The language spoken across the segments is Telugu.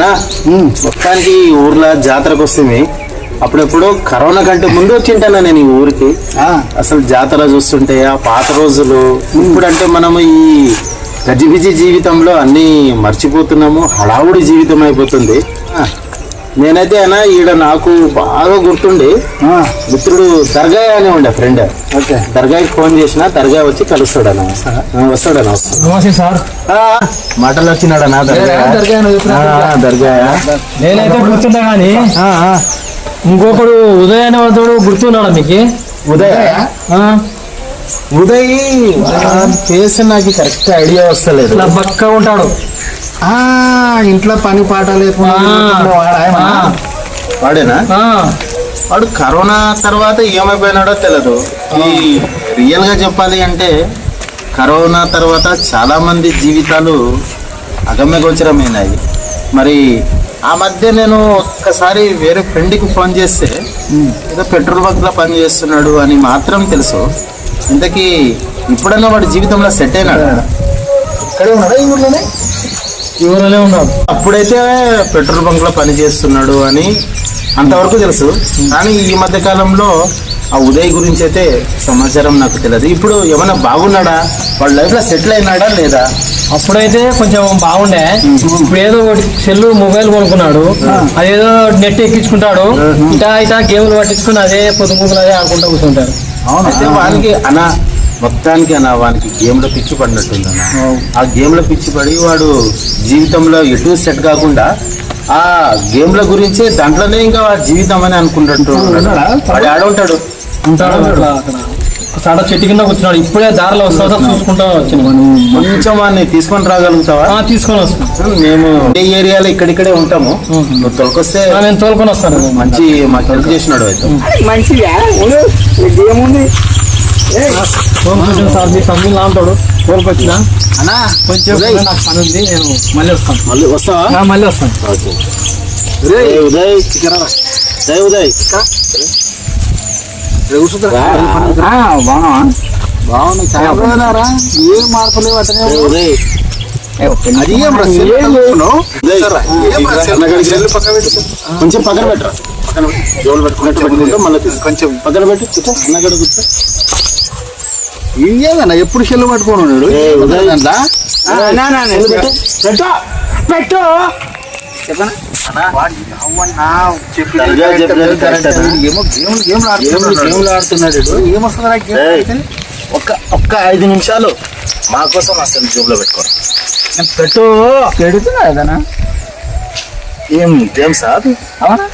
అనా మొత్తానికి ఊర్లో జాతరకు వస్తుంది. అప్పుడెప్పుడు కరోనా కంటే ముందు వచ్చింటానా నేను ఈ ఊరికి. అసలు జాతర చూస్తుంటే ఆ పాత రోజులు, ఇప్పుడంటే మనము ఈ గజిబిజి జీవితంలో అన్నీ మర్చిపోతున్నాము, హడావుడి జీవితం అయిపోతుంది. నేనైతే అయినా ఈడ నాకు బాగా గుర్తుండి మిత్రుడు దర్గా అని ఉండే ఫ్రెండ్, దర్గాకి ఫోన్ చేసిన, దర్గా వచ్చి కలుస్తాడనా వస్తాడనా మాటలు వచ్చినాడనా దర్గా. నేనైతే గుర్తుంటా కానీ ఇంకొకడు ఉదయ్ అనే వాడు గుర్తున్నాడా మీకు? ఉదయ్ ఫేస్ నాకు కరెక్ట్ ఐడియా వస్తలేదు. బక్క ఉంటాడు, ఇంట్లో పని పాట లేకుండా వాడేనా? వాడు కరోనా తర్వాత ఏమైపోయినాడో తెలియదు. ఈ రియల్ గా చెప్పాలి అంటే కరోనా తర్వాత చాలా మంది జీవితాలు అగమ్యగోచరమైనాయి. మరి ఆ మధ్య నేను ఒక్కసారి వేరే ఫ్రెండ్కి ఫోన్ చేస్తే ఏదో పెట్రోల్ బంక్ లో పని చేస్తున్నాడు అని మాత్రం తెలుసు. ఇంతకీ ఇప్పుడన్నా వాడి జీవితంలో సెట్ అయినాడు? ఇక్కడే ఉన్నాడా ఈ ఊర్లోనే? ఈ ఊర్లోనే ఉన్నాడు. అప్పుడైతే పెట్రోల్ బంక్ లో పని చేస్తున్నాడు అని అంతవరకు తెలుసు. కానీ ఈ మధ్య కాలంలో ఆ ఉదయ్ గురించి అయితే సమాచారం నాకు తెలియదు. ఇప్పుడు ఏమైనా బాగున్నాడా, వాళ్ళ లైఫ్ లో సెటిల్ అయినాడా లేదా? అప్పుడైతే కొంచెం బాగుండే. ఇప్పుడు ఏదో ఒకటి సెల్ మొబైల్ కొనుక్కున్నాడు, అదేదో నెట్ ఎక్కించుకుంటాడు, ఇటా గేమ్లు పట్టించుకుని అదే పొద్దుమూకులు అదే ఆడుకుంటూ కూర్చుంటారు. అయితే వానికి అనా మొత్తానికి అన్న వానికి గేమ్లో పిచ్చి పడినట్టుందన్న. ఆ గేమ్లో పిచ్చి పడి వాడు జీవితంలో ఎటు సెట్ కాకుండా ఆ గేమ్ల గురించే దాంట్లోనే ఇంకా జీవితం అని అనుకుంటూ వాడు ఆడుంటాడు. అక్కడ చెట్టు కింద కూర్చున్నాడు. ఇప్పుడే దారిలో వస్తా చూసుకుంటా వచ్చిన కొంచెం వాడిని తీసుకొని రాగలుగుతావా? తీసుకొని వస్తాను. మేము ఏ ఏరియాలో ఇక్కడిక్కడే ఉంటాము. నువ్వు తోలుకొస్తే నేను తోలుకొని వస్తాను. మంచి మాకు హెల్ప్ చేసినాడు. అయితే మంచిగా ఏముంది తమ్ముడు లాంటాడు. తోలుకొచ్చినా అన్నా కొంచెం నాకు పని ఉంది, నేను మళ్ళీ వస్తాను. మళ్ళీ వస్తావా? మళ్ళీ వస్తాను. ఓకే ఉదయ్ ఉదయ్ బాగున్నారా? ఏం మార్పు లేవు అతనే. ఉదయ్ కొంచెం పక్కన పెట్టరా, జోలు పెట్టుకున్నట్టు పెట్టుకుంటా మళ్ళీ కొంచెం పక్కన పెట్టి అన్నగడ కూర్చో. ఇంకేదన్నా ఎప్పుడు చెల్లు పట్టుకొని ఉన్నాడు. పెట్టు ఒక్క 5 నిమిషాలు మా కోసం అసలు జోబులో పెట్టుకోండి. పెట్టు పెడుతున్నా ఏదన్నా ఏం గేమ్ సార్? అవునా?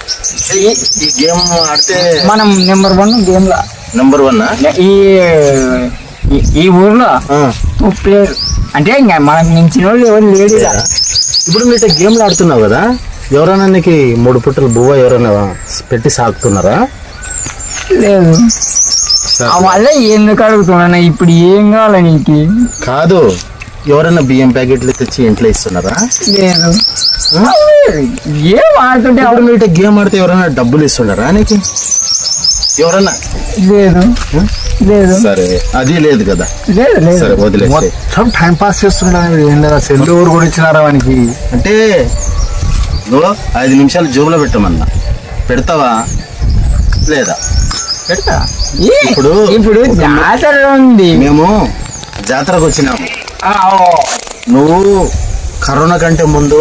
ఈ గేమ్ ఆడితే మనం నెంబర్ 1 గేమ్ లా. నెంబర్ 1 ఈ ఊర్లో ప్లేయర్ అంటే ఇంకా మనకు మించిన వాళ్ళు ఎవరు లేడు. ఇప్పుడు మీరు గేమ్లు ఆడుతున్నావు కదా, ఎవరైనా నీకు 3 పుట్టలు బువ్వ ఎవరైనా పెట్టి సాగుతున్నారా? లేదు. మళ్ళీ ఎందుకు అడుగుతున్నా? ఇప్పుడు ఏం కావాలి నీకు? కాదు, ఎవరైనా బియ్యం ప్యాకెట్లు తెచ్చి ఇంట్లో ఇస్తున్నారా? లేదు. ఏం ఆడుతుంటే అప్పుడు మీరు గేమ్ ఆడితే ఎవరైనా డబ్బులు ఇస్తున్నారా నీకు? ఎవరన్నా? లేదు లేదు. సరే అది లేదు కదా, సరే వదిలేదు. మొత్తం టైం పాస్ చేస్తున్నాడు. సెల్ ఊరు కూడా ఇచ్చినారా వానికి? అంటే నువ్వు 5 నిమిషాలు జోబులో పెట్టమన్నా పెడతావా లేదా? పెడతా. ఇప్పుడు జాతర ఉంది, మేము జాతరకు వచ్చినాము. నువ్వు కరోనా కంటే ముందు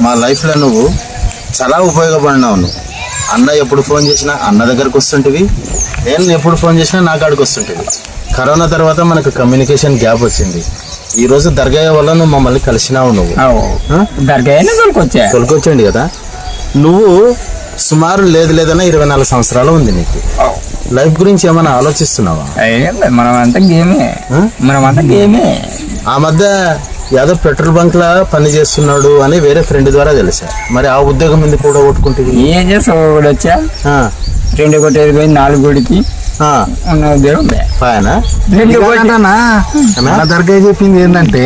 మా లైఫ్లో నువ్వు చాలా ఉపయోగపడినావు. నువ్వు అన్న ఎప్పుడు ఫోన్ చేసినా అన్న దగ్గరకు వస్తుంటివి, నేను ఎప్పుడు ఫోన్ చేసినా నా కాడికి వస్తుంటివి. కరోనా తర్వాత మనకు కమ్యూనికేషన్ గ్యాప్ వచ్చింది. ఈ రోజు దర్గా వల్ల నువ్వు మమ్మల్ని కలిసినావు. నువ్వు తొలకొచ్చండి కదా. నువ్వు సుమారు లేదన్నా 24 సంవత్సరాలు ఉంది నీకు. లైఫ్ గురించి ఏమైనా ఆలోచిస్తున్నావా? మనమంతా గేమే. ఆ మధ్య యాదో పెట్రోల్ బంక్ లా పని చేస్తున్నాడు అని వేరే ఫ్రెండ్ ద్వారా తెలిసా. మరి ఆ ఉద్యోగం ఎందుకు కూడా కొట్టుకుంటుంది? ఏం చేస్తావు? వచ్చా 2 కొట్టేది పోయి 4 కొడికి దర్గా చెప్పింది ఏంటంటే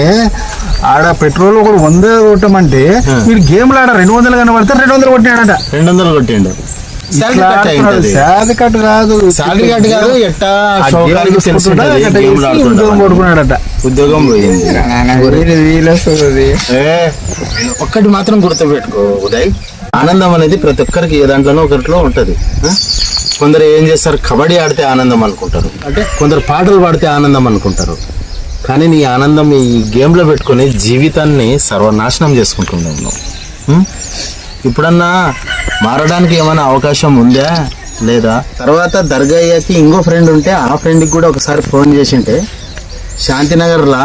ఆడ పెట్రోల్ ఒకడు 100 కొట్టమంటే మీరు గేమ్లు ఆడ 200 కనబడితే 200 కొట్టినాడట. 200 కొట్టిండు. శాలరీ కట్ అయింటది. శాలరీ కట్ కాదు, శాలరీ కట్ కాదు, ఎట్టా షౌకానికి చూసుకుంటా తెలిసి గట్ట చేసి ఉద్యోగం పడుకున్నాడట. ఉద్యోగం పోయింది. వీలొస్తుంది. ఒక్కటి మాత్రం గుర్తుపెట్టుకో ఉదయ్, ఆనందం అనేది ప్రతి ఒక్కరికి ఏ దాంట్లోనో ఒకరిలో ఉంటది. కొందరు ఏం చేస్తారు, కబడ్డీ ఆడితే ఆనందం అనుకుంటారు, అంటే కొందరు పాటలు పాడితే ఆనందం అనుకుంటారు. కానీ నీ ఆనందం ఈ గేమ్లో పెట్టుకొని జీవితాన్ని సర్వనాశనం చేసుకుంటున్నావు నువ్వు. ఇప్పుడన్నా మారడానికి ఏమైనా అవకాశం ఉందా లేదా? తర్వాత దర్గా అయ్యాకి ఇంకో ఫ్రెండ్ ఉంటే ఆ ఫ్రెండ్కి కూడా ఒకసారి ఫోన్ చేసింటే, శాంతినగర్లో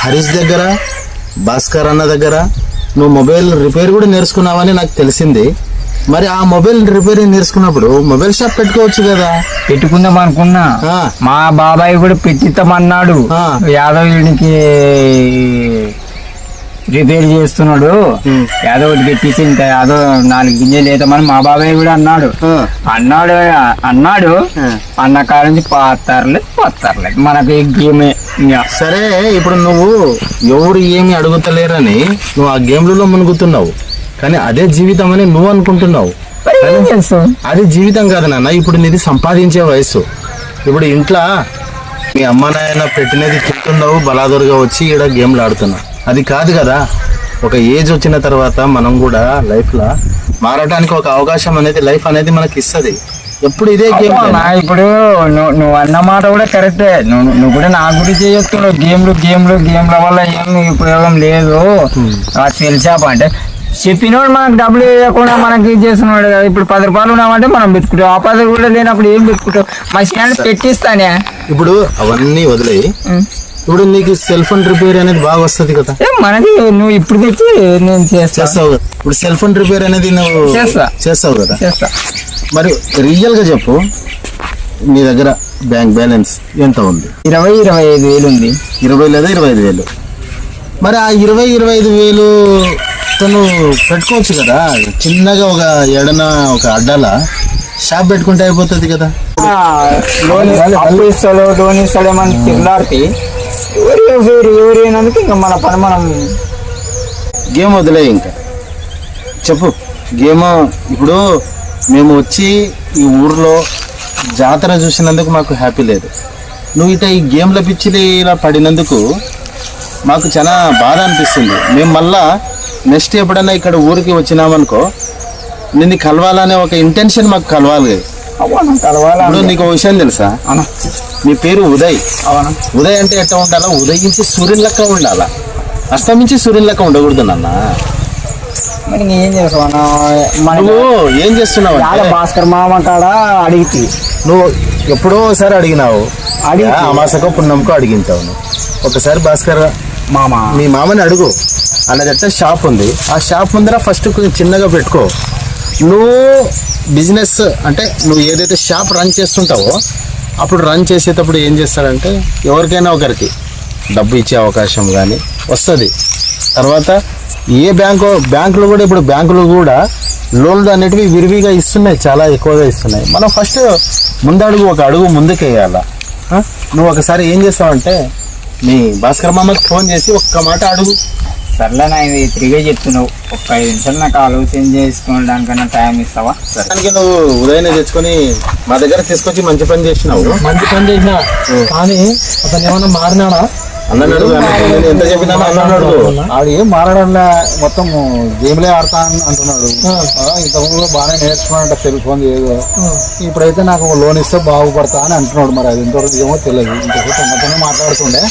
హరీష్ దగ్గర, భాస్కర్ అన్న దగ్గర నువ్వు మొబైల్ రిపేర్ కూడా నేర్చుకున్నావని నాకు తెలిసింది. మరి ఆ మొబైల్ రిపేరింగ్ నేర్చుకున్నప్పుడు మొబైల్ షాప్ పెట్టుకోవచ్చు కదా. పెట్టుకుందాం అనుకున్నా, మా బాబాయ్ కూడా పెట్టిస్తామన్నాడు. యాదవ్కి రిపేర్ చేస్తున్నాడు, యాదవ్ పెట్టేసి ఇంకా యాదవ్ 4 గింజలు వేద్దామని మా బాబాయ్ కూడా అన్నాడు. అన్న కాడ నుంచి పోతారులేదు మనకి గేమే. సరే, ఇప్పుడు నువ్వు ఎవరు ఏమి అడుగుతలేరని నువ్వు ఆ గేమ్లలో మునుగుతున్నావు, కానీ అదే జీవితం అని నువ్వు అనుకుంటున్నావు. అది జీవితం కాదు నాన్న. ఇప్పుడు నీది సంపాదించే వయసు. ఇప్పుడు ఇంట్లో మీ అమ్మ నాయన పెట్టినది తింటున్నావు, బలాదూరుగా వచ్చి ఈడ గేమ్లు ఆడుతున్నావు. అది కాదు కదా. ఒక ఏజ్ వచ్చిన తర్వాత మనం కూడా లైఫ్లో మారడానికి ఒక అవకాశం అనేది లైఫ్ అనేది మనకి ఇస్తుంది. ఎప్పుడు ఇదే గేమ్. ఇప్పుడు నువ్వు అన్న మాట కూడా కరెక్టే. నువ్వు కూడా నా గురించి చెప్తున్నావు, గేమ్ల వల్ల ఏమి ఉపయోగం లేదు. సెల్ షాప్ అంటే చెప్పినోడు మనకు డబ్బులు వేయకుండా మనకి ఇది చేస్తున్నాడు కదా. ఇప్పుడు 10 రూపాయలు ఉన్నామంటే మనం పెట్టుకుంటాం, ఆ 10 కూడా లేనప్పుడు ఏం పెట్టుకుంటావు? మా స్టాండ్ పెట్టిస్తానే. ఇప్పుడు అవన్నీ వదిలేయి. ఇప్పుడు నీకు సెల్ ఫోన్ రిపేర్ అనేది బాగా వస్తుంది కదా మనకి. నువ్వు ఇప్పుడు తెచ్చి నేను చేస్తావు కదా. ఇప్పుడు సెల్ ఫోన్ రిపేర్ అనేది నువ్వు చేస్తావు కదా. మరి రియల్ గా చెప్పు, నీ దగ్గర బ్యాంక్ బ్యాలెన్స్ ఎంత ఉంది? 20-25 వేలు ఉంది. 20 లేదా 25 వేలు. మరి ఆ 20-25 వేలు తను పెట్టుకోవచ్చు కదా. చిన్నగా ఒక ఎడన ఒక అడ్డాల షాప్ పెట్టుకుంటే అయిపోతుంది కదా. లోన్ ఇస్తాడేమని తిన్నాడితే ఎవరైనందుకు ఇంకా మన పని మనం. గేమ్ వదిలే, ఇంకా చెప్పు గేమ్. ఇప్పుడు మేము వచ్చి ఈ ఊర్లో జాతర చూసినందుకు మాకు హ్యాపీ లేదు. నువ్వు ఇట ఈ గేమ్ల పిచ్చిది ఇలా పడినందుకు మాకు చాలా బాధ అనిపిస్తుంది. మేము మళ్ళా నెక్స్ట్ ఎప్పుడైనా ఇక్కడ ఊరికి వచ్చినామనుకో, నిన్ను కలవాలనే ఒక ఇంటెన్షన్ మాకు కలవాలి. ఇప్పుడు నీకు ఒక విషయం తెలుసా, నీ పేరు ఉదయ్. ఉదయ్ అంటే ఎట్లా ఉండాలా? ఉదయించి సూర్యుని లెక్క ఉండాలా, అస్తమించి సూర్యుని లెక్క ఉండకూడదు నాన్న. ఏం చేస్తావు? నువ్వు ఏం చేస్తున్నావు? భాస్కర్ మామ కాడ అడిగితే నువ్వు ఎప్పుడో ఒకసారి అడిగినావు, అమాసకో పుణ్యంకో అడిగింటావు. ఒకసారి భాస్కర్ మామ, మీ మామని అడుగు. అలాగట్ట షాప్ ఉంది, ఆ షాప్ ముందర ఫస్ట్ కొంచెం చిన్నగా పెట్టుకో. నువ్వు బిజినెస్ అంటే నువ్వు ఏదైతే షాప్ రన్ చేస్తుంటావో అప్పుడు రన్ చేసేటప్పుడు ఏం చేస్తాడంటే ఎవరికైనా ఒకరికి డబ్బు ఇచ్చే అవకాశం కానీ వస్తుంది. తర్వాత ఏ బ్యాంకులు కూడా ఇప్పుడు బ్యాంకులు కూడా లోన్లు అనేటివి విరివిగా ఇస్తున్నాయి, చాలా ఎక్కువగా ఇస్తున్నాయి. మనం ఫస్ట్ ముందడుగు, ఒక అడుగు ముందుకు వేయాలా. నువ్వు ఒకసారి ఏం చేస్తావంటే మీ భాస్కర్ మామకి ఫోన్ చేసి ఒక్క మాట అడుగు. సర్లే నా, ఇది తిరిగే చెప్తున్నావు. ఒక 5 నిమిషాలు నాకు ఆలోచన చేసుకోవడానికన్నా టైం ఇస్తావా? దానికి నువ్వు ఉదయాన్నే తెచ్చుకొని మా దగ్గర తీసుకొచ్చి మంచి పని చేసినావు. మంచి పని చేసినా, కానీ అతను ఏమన్నా మారినాడా? అన్నాడు ఎంత చెప్పినా అన్నాడు. ఆడు ఏం మారడంలా, మొత్తం గేమ్లే ఆడతా అంటున్నాడు. ఇంతకుముందు బాగానే నేర్చుకున్నాడంట సెల్ ఫోన్ ఏదో. ఇప్పుడైతే నాకు లోన్ ఇస్తే బాగుపడతా అని అంటున్నాడు. మరి అది ఎంతవరకు ఏమో తెలియదు. ఇంతకు తొందరగానే మాట్లాడుతుండే.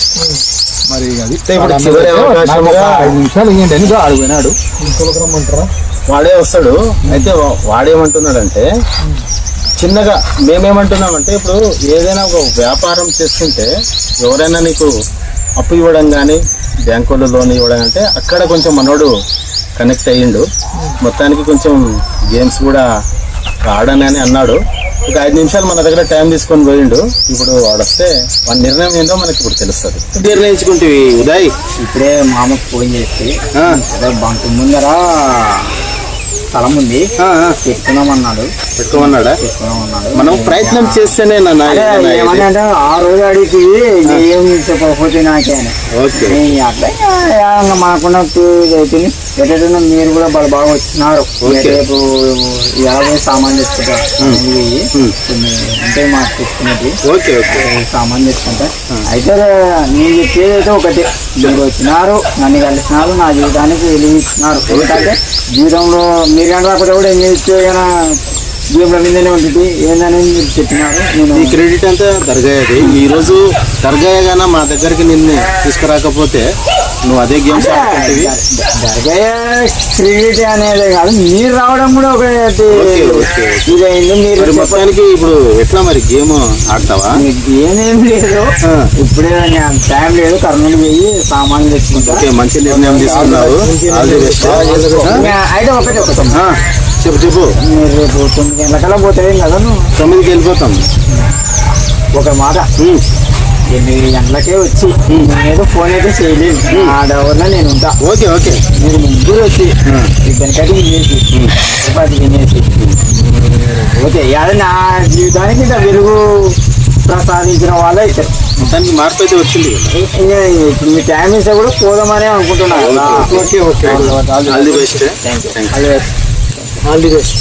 మరి అది 5 నిమిషాలు ఇవ్వండి అని ఆడిపోయినాడు. ఇంకొకరు రమ్మంటారా? వాడే వస్తాడు. అయితే వాడేమంటున్నాడంటే చిన్నగా, మేమేమంటున్నామంటే ఇప్పుడు ఏదైనా ఒక వ్యాపారం చేస్తుంటే ఎవరైనా నీకు అప్పు ఇవ్వడం కానీ బ్యాంకుల్లో లోన్ ఇవ్వడం అంటే అక్కడ కొంచెం మనోడు కనెక్ట్ అయ్యిండు. మొత్తానికి కొంచెం గేమ్స్ కూడా ఆడనని అన్నాడు. ఒక 5 నిమిషాలు మన దగ్గర టైం తీసుకొని పోయిండు. ఇప్పుడు వాడొస్తే మన నిర్ణయం ఏందో మనకి ఇప్పుడు తెలుస్తుంది. నిర్ణయించుకుంటేవి ఉదయ్. ఇప్పుడే మామకు ఫోన్ చేసి బంకు ముందర స్థలం ఉంది ఆ, ఆ. పెట్టుకున్నామన్నాడు. పెట్టుకోమన్నాడా? మనం ప్రయత్నం చేస్తేనే నాన్న ఏదైనా ఇది. ఏమన్నా అంటే ఆ రోజు అడిగి ఏం చెప్పకపోతే నాకే అని. ఓకే అట్లా ఇంకా మాకున్న అయితే ఎటైనా మీరు కూడా బాగా వచ్చినారు. ఓకే. రేపు యాభై సామాన్ తెచ్చుకుంటారు అంటే మాకు తెచ్చుకునేది ఓకే ఓకే సామాన్ తెచ్చుకుంటా. అయితే నేను చెప్పేది అయితే ఒకటే, మీరు వచ్చినారు, నన్ను కలిసినారు, నా జీవితానికి వెలుగు ఇచ్చినారు. ఎందుకంటే జీవితంలో మీరు కానీ రాకపోతే కూడా ఏం చేస్తే జీవితంలో మీదనే ఉంటుంది ఏందని మీరు చెప్పినారు. నేను ఈ క్రెడిట్ అంతా దర్గాయది. ఈ రోజు దర్గాయగాన మా దగ్గరికి నిన్ను తీసుకురాకపోతే నువ్వు అదే గేమ్స్ ఆడుకుంటేవి. దర్గయ్య క్రెడిట్ అనేది కాదు, మీరు రావడం కూడా ఒక ఓకే ఓకే ఇదైంది. మీరు మరి మొత్తానికి ఇప్పుడు ఎట్లా మరి గేమ్ ఆడతావా? ఏమేం లేదు, ఆ. ఇప్పుడే టైం లేదు, కర్నూలు పోయి సామాన్లు తెచ్చుకుంటా. ఓకే మంచి నిర్ణయం తీసుకున్నావు. All the best. అయితే ఒకటి చెప్పు చెప్పు. మీరు రేపు 9 గంటలకల్లా పోతాయి కదా నువ్వు. 9కి వెళ్ళిపోతాం. ఒక మాట, 8 గంటలకే వచ్చి నేను ఫోన్ అయితే చేయలేదు, ఆ డవర్లో నేను ఉంటా. ఓకే ఓకే మీరు ముగ్గురు వచ్చి ఇద్దరికైతే వినేసి చపాతి వినేసి ఓకే, అది నా జీవితానికి ఇంత వెలుగు ప్రసాదించిన వాళ్ళు అయితే. మొత్తానికి మార్పు అయితే వచ్చింది కదా. ఇప్పుడు మీ టైం ఇస్తే కూడా పోదామని అనుకుంటున్నాను. Okay okay all the best. Thank you. All the best.